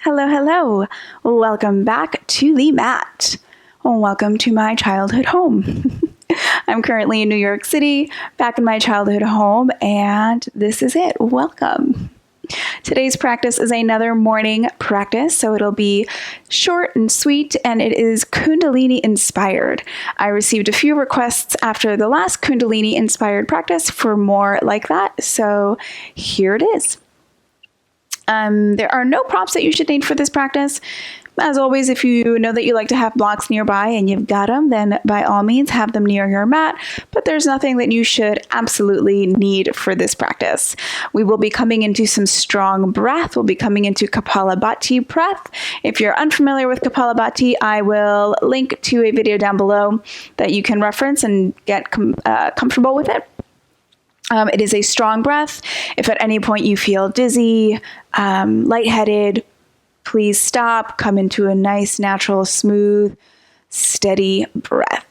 Hello, hello. Welcome back to the mat. Welcome to my childhood home. I'm currently in New York City, back in my childhood home, and this is it. Welcome. Today's practice is another morning practice, so it'll be short and sweet, and it is Kundalini-Inspired. I received a few requests after the last Kundalini-Inspired practice for more like that, so here it is. There are no props that you should need for this practice. As always, if you know that you like to have blocks nearby and you've got them, then by all means have them near your mat, but there's nothing that you should absolutely need for this practice. We will be coming into some strong breath. We'll be coming into Kapalabhati breath. If you're unfamiliar with Kapalabhati, I will link to a video down below that you can reference and get comfortable with it. It is a strong breath. If at any point you feel dizzy, lightheaded, please stop, come into a nice, natural, smooth, steady breath.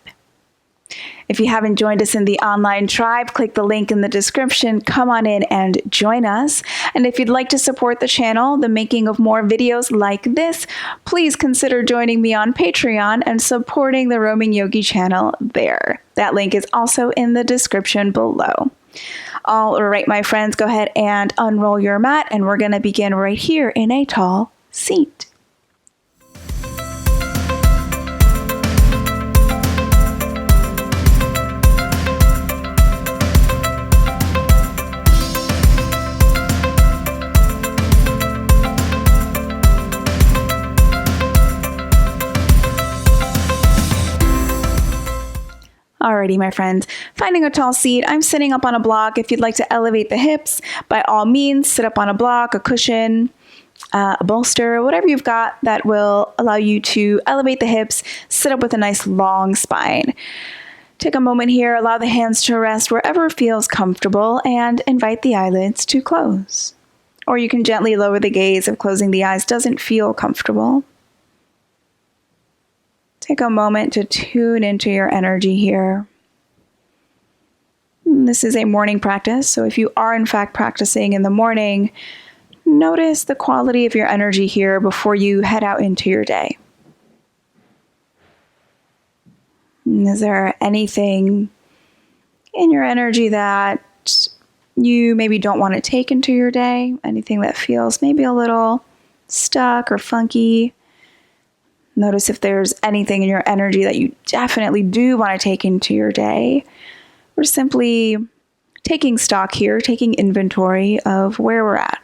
If you haven't joined us in the online tribe, click the link in the description, come on in and join us. And if you'd like to support the channel, the making of more videos like this, please consider joining me on Patreon and supporting the Roaming Yogi channel there. That link is also in the description below. All right, my friends, go ahead and unroll your mat, and we're going to begin right here in a tall seat. Alrighty, my friends, finding a tall seat. I'm sitting up on a block. If you'd like to elevate the hips, by all means, sit up on a block, a cushion, a bolster, whatever you've got that will allow you to elevate the hips, sit up with a nice long spine. Take a moment here, allow the hands to rest wherever feels comfortable, and invite the eyelids to close. Or you can gently lower the gaze if closing the eyes doesn't feel comfortable. Take a moment to tune into your energy here. This is a morning practice, so if you are in fact practicing in the morning, notice the quality of your energy here before you head out into your day. Is there anything in your energy that you maybe don't want to take into your day? Anything that feels maybe a little stuck or funky? Notice if there's anything in your energy that you definitely do want to take into your day. We're simply taking stock here, taking inventory of where we're at.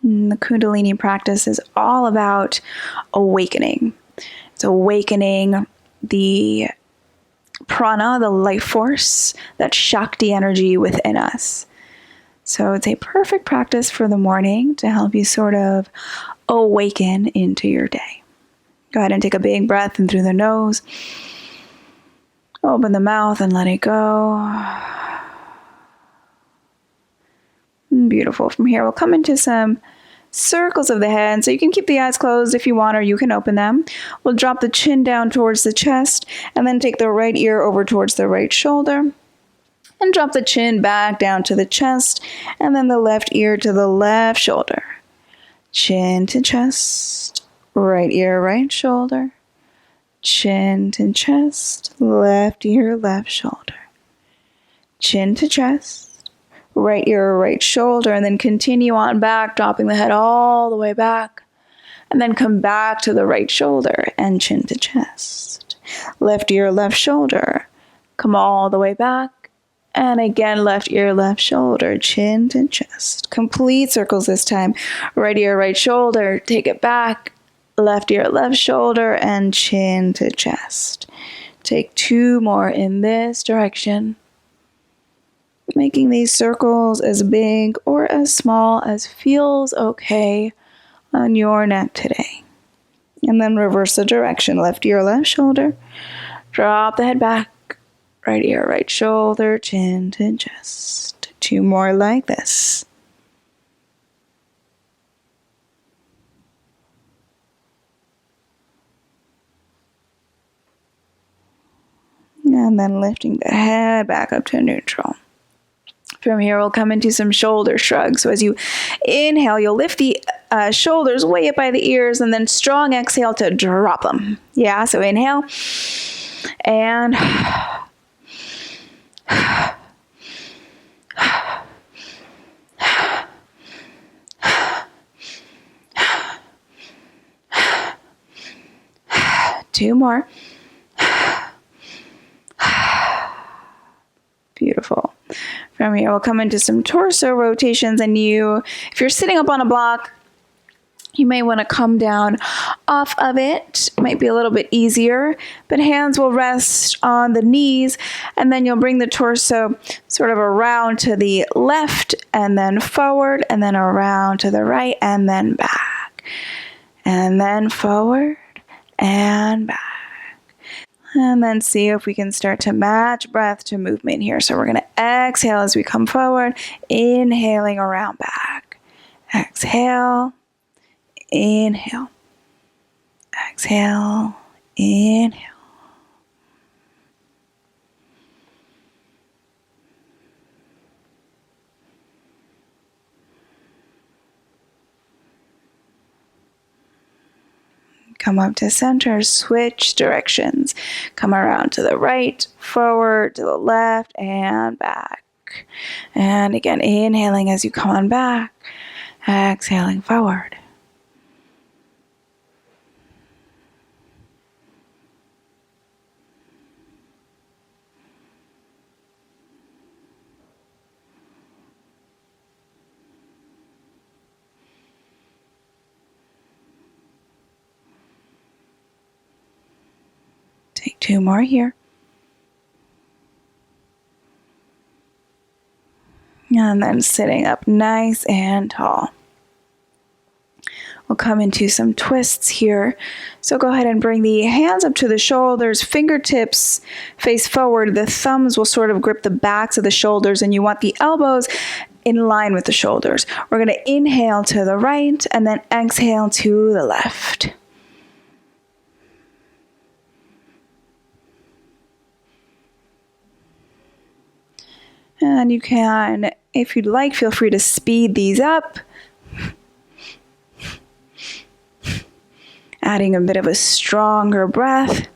The Kundalini practice is all about awakening. It's awakening the prana, the life force, that Shakti energy within us. So it's a perfect practice for the morning to help you sort of awaken into your day. Go ahead and take a big breath in through the nose. Open the mouth and let it go. Beautiful. From here, we'll come into some circles of the head. So you can keep the eyes closed if you want, or you can open them. We'll drop the chin down towards the chest, and then take the right ear over towards the right shoulder. And drop the chin back down to the chest, and then the left ear to the left shoulder. Chin to chest, right ear, right shoulder. Chin to chest, left ear, left shoulder. Chin to chest, right ear, right shoulder, and then continue on back, dropping the head all the way back, and then come back to the right shoulder and chin to chest. Left ear, left shoulder, come all the way back, and again, left ear, left shoulder, chin to chest. Complete circles this time. Right ear, right shoulder, take it back, left ear, left shoulder, and chin to chest. Take two more in this direction. Making these circles as big or as small as feels okay on your neck today. And then reverse the direction. Left ear, left shoulder. Drop the head back. Right ear, right shoulder, chin to chest. 2 more like this. And then lifting the head back up to neutral. From here, we'll come into some shoulder shrugs. So as you inhale, you'll lift the shoulders way up by the ears, and then strong exhale to drop them. Yeah, so inhale. And 2 more. Beautiful. From here, we'll come into some torso rotations, and if you're sitting up on a block, you may want to come down off of it. It might be a little bit easier, but hands will rest on the knees, and then you'll bring the torso sort of around to the left, and then forward, and then around to the right, and then back, and then forward, and back. And then see if we can start to match breath to movement here. So we're going to exhale as we come forward, inhaling around back. Exhale, inhale, exhale, inhale. Come up to center, switch directions. Come around to the right, forward, to the left, and back. And again, inhaling as you come on back, exhaling forward. Take 2 more here. And then sitting up nice and tall. We'll come into some twists here. So go ahead and bring the hands up to the shoulders, fingertips face forward. The thumbs will sort of grip the backs of the shoulders, and you want the elbows in line with the shoulders. We're going to inhale to the right and then exhale to the left. And you can, if you'd like, feel free to speed these up, adding a bit of a stronger breath.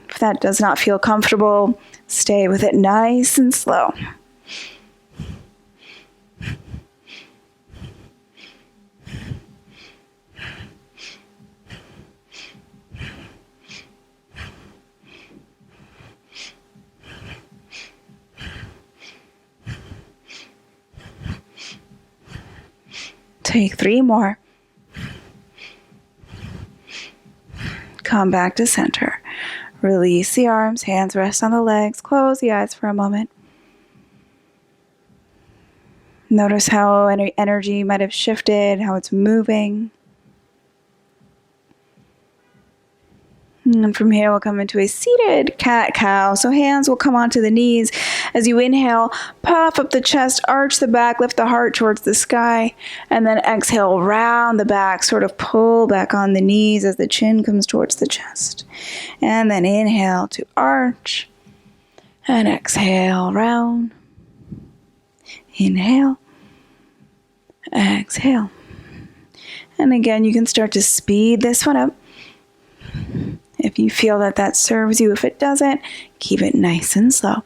If that does not feel comfortable, stay with it nice and slow. Take 3 more. Come back to center. Release the arms, hands rest on the legs. Close the eyes for a moment. Notice how energy might have shifted, how it's moving. And from here, we'll come into a seated cat-cow. So hands will come onto the knees. As you inhale, puff up the chest, arch the back, lift the heart towards the sky, and then exhale, round the back, sort of pull back on the knees as the chin comes towards the chest. And then inhale to arch, and exhale, round. Inhale, exhale. And again, you can start to speed this one up if you feel that that serves you. If it doesn't, keep it nice and slow.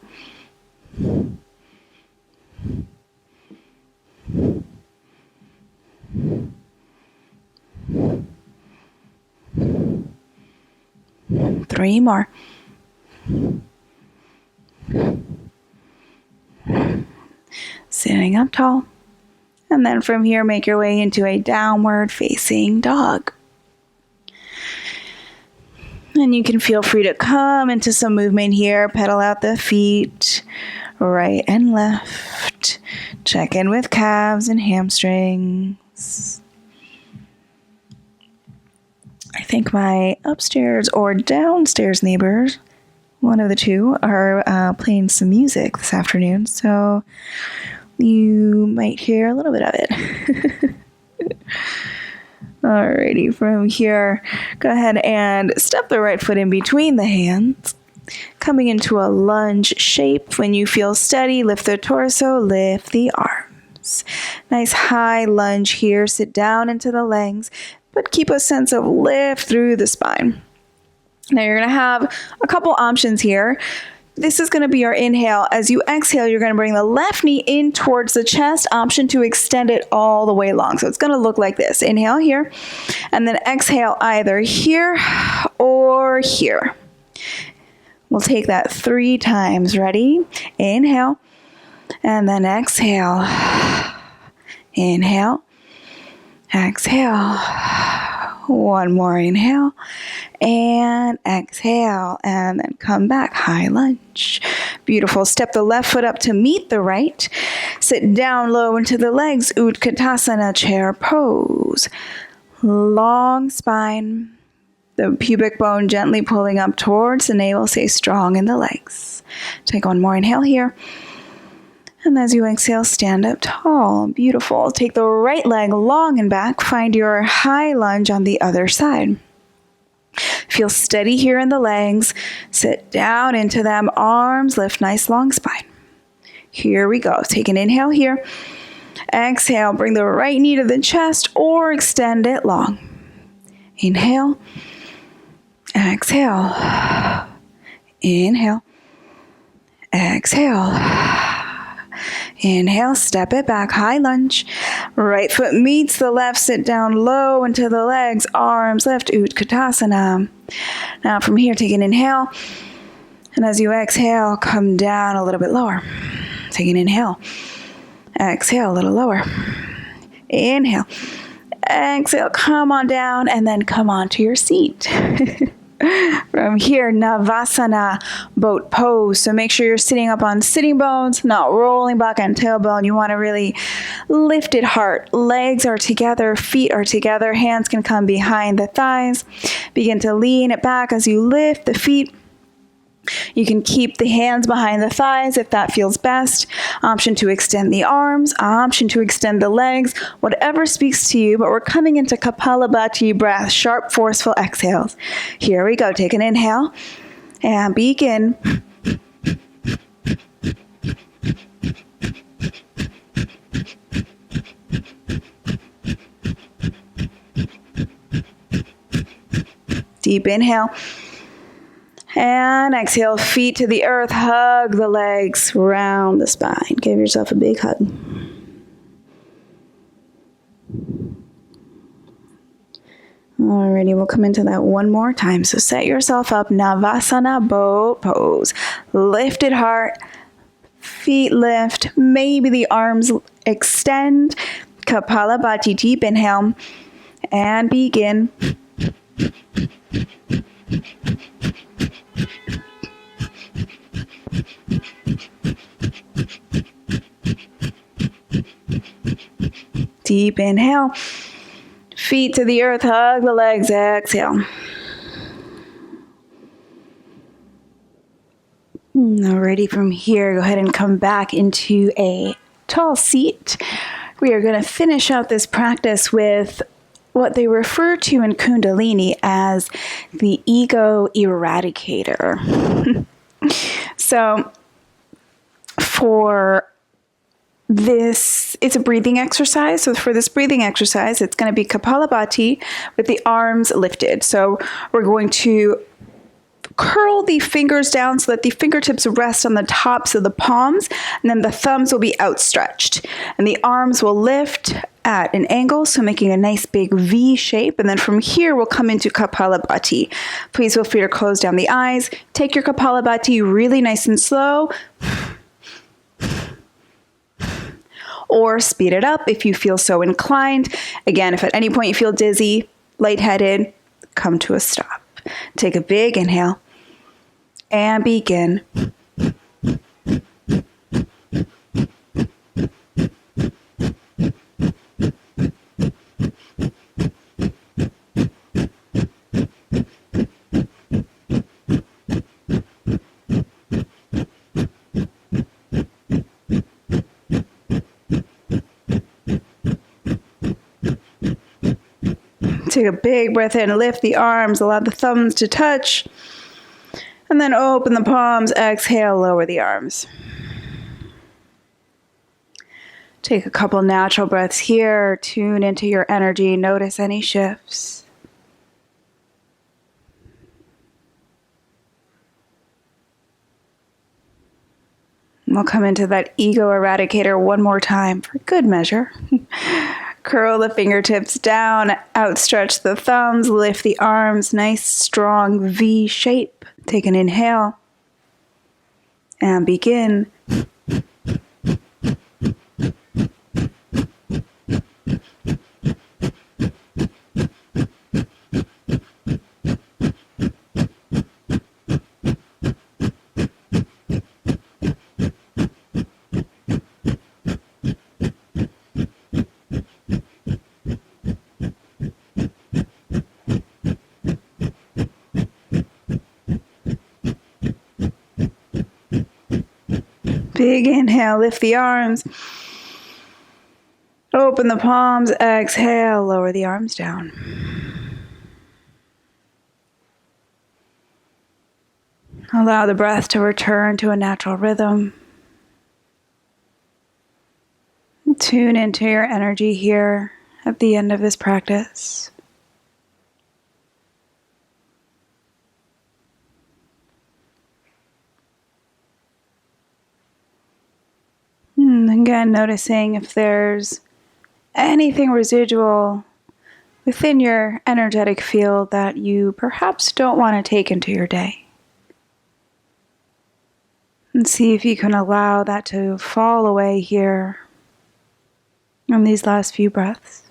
Three more. Sitting up tall. And then from here, make your way into a downward facing dog. And you can feel free to come into some movement here. Pedal out the feet, right and left. Check in with calves and hamstrings. I think my upstairs or downstairs neighbors one of the two are playing some music this afternoon, so you might hear a little bit of it. Alrighty, from here, go ahead and step the right foot in between the hands, coming into a lunge shape. When you feel steady, lift the torso, lift the arms. Nice high lunge here. Sit down into the legs, but keep a sense of lift through the spine. Now you're going to have a couple options here. This is going to be your inhale. As you exhale, you're going to bring the left knee in towards the chest. Option to extend it all the way long. So it's going to look like this. Inhale here, and then exhale either here or here. We'll take that 3 times. Ready? Inhale, and then exhale. Inhale, exhale. One more inhale and exhale, and then come back, high lunge. Beautiful. Step the left foot up to meet the right. Sit down low into the legs, Utkatasana, chair pose. Long spine, the pubic bone gently pulling up towards the navel. Stay strong in the legs. Take one more inhale here. And as you exhale, stand up tall. Beautiful. Take the right leg long and back. Find your high lunge on the other side. Feel steady here in the legs. Sit down into them. Arms lift, nice long spine. Here we go. Take an inhale here. Exhale, bring the right knee to the chest or extend it long. Inhale. Exhale. Inhale. Exhale. Inhale, step it back, high lunge. Right foot meets the left, sit down low into the legs, arms lift, Utkatasana. Now from here, take an inhale. And as you exhale, come down a little bit lower. Take an inhale. Exhale, a little lower. Inhale. Exhale, come on down, and then come onto your seat. From here, Navasana, boat pose. So make sure you're sitting up on sitting bones, not rolling back on tailbone. You want to really lift it heart. Legs are together, feet are together. Hands can come behind the thighs. Begin to lean it back as you lift the feet. You can keep the hands behind the thighs if that feels best. Option to extend the arms, option to extend the legs, whatever speaks to you, but we're coming into Kapalabhati breath, sharp, forceful exhales. Here we go. Take an inhale and begin. Deep inhale. And exhale, feet to the earth, hug the legs, round the spine. Give yourself a big hug. Alrighty, we'll come into that one more time. So set yourself up, Navasana, boat pose. Lifted heart, feet lift, maybe the arms extend. Kapalabhati, deep inhale, and begin. Deep inhale, feet to the earth, hug the legs, exhale. Alrighty, from here, go ahead and come back into a tall seat. We are going to finish out this practice with what they refer to in Kundalini as the ego eradicator. So, for this, it's a breathing exercise. So for this breathing exercise, it's going to be Kapalabhati with the arms lifted. So we're going to curl the fingers down so that the fingertips rest on the tops of the palms, and then the thumbs will be outstretched. And the arms will lift at an angle, so making a nice big V shape. And then from here, we'll come into Kapalabhati. Please feel free to close down the eyes. Take your Kapalabhati really nice and slow. Or speed it up if you feel so inclined. Again, if at any point you feel dizzy, lightheaded, come to a stop. Take a big inhale and begin. Take a big breath in, lift the arms, allow the thumbs to touch, and then open the palms, exhale, lower the arms. Take a couple natural breaths here, tune into your energy, notice any shifts. We'll come into that ego eradicator one more time for good measure. Curl the fingertips down, outstretch the thumbs, lift the arms, nice strong V shape. Take an inhale and begin. Big inhale, lift the arms. Open the palms, exhale, lower the arms down. Allow the breath to return to a natural rhythm. Tune into your energy here at the end of this practice. Again, noticing if there's anything residual within your energetic field that you perhaps don't want to take into your day. And see if you can allow that to fall away here in these last few breaths.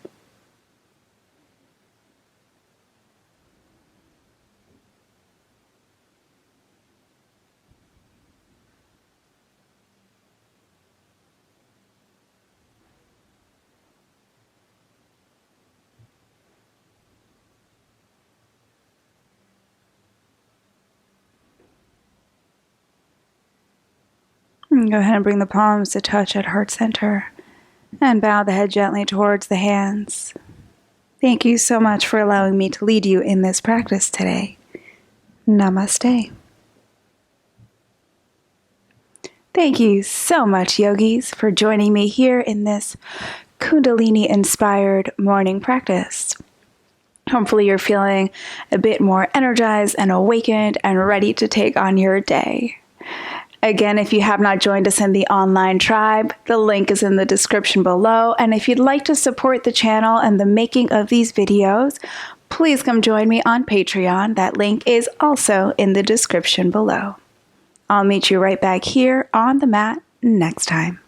Go ahead and bring the palms to touch at heart center and bow the head gently towards the hands. Thank you so much for allowing me to lead you in this practice today. Namaste. Thank you so much, yogis, for joining me here in this Kundalini-Inspired morning practice. Hopefully you're feeling a bit more energized and awakened and ready to take on your day. Again, if you have not joined us in the online tribe, the link is in the description below. And if you'd like to support the channel and the making of these videos, please come join me on Patreon. That link is also in the description below. I'll meet you right back here on the mat next time.